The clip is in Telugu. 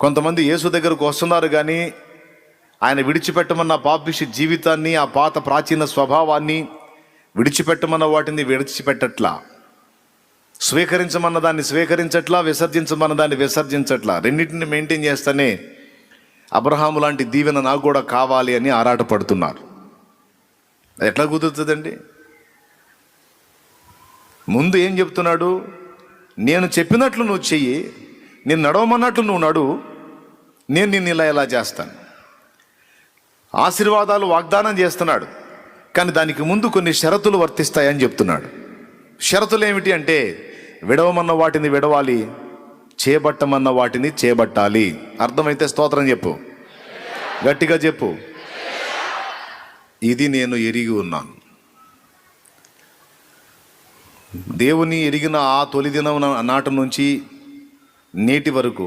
కొంతమంది యేసు దగ్గరకు వస్తున్నారు, కానీ ఆయన విడిచిపెట్టమన్న పాపిష్టి జీవితాన్ని, ఆ పాత ప్రాచీన స్వభావాన్ని విడిచిపెట్టమన్న వాటిని విడిచిపెట్టట్లా, స్వీకరించమన్న దాన్ని స్వీకరించట్లా, విసర్జించమన్న దాన్ని విసర్జించట్లా. రెండింటిని మెయింటైన్ చేస్తేనే అబ్రహాము లాంటి దీవెన నాకు కూడా కావాలి అని ఆరాటపడుతున్నారు. ఎట్లా కుదురుతుందండి? ముందు ఏం చెప్తున్నాడు? నేను చెప్పినట్లు నువ్వు చెయ్యి, నేను నడవమన్నట్లు నువ్వు నడు, నేను నిన్ను ఇలా చేస్తాను. ఆశీర్వాదాలు వాగ్దానం చేస్తున్నాడు, కానీ దానికి ముందు కొన్ని షరతులు వర్తిస్తాయని చెప్తున్నాడు. షరతులు ఏమిటి అంటే, విడవమన్న వాటిని విడవాలి, చేపట్టమన్న వాటిని చేపట్టాలి. అర్థమైతే స్తోత్రం చెప్పు, గట్టిగా చెప్పు. ఇది నేను ఎరిగి ఉన్నాను. దేవుని ఎరిగిన ఆ తొలి దినం నాటి నుంచి నేటి వరకు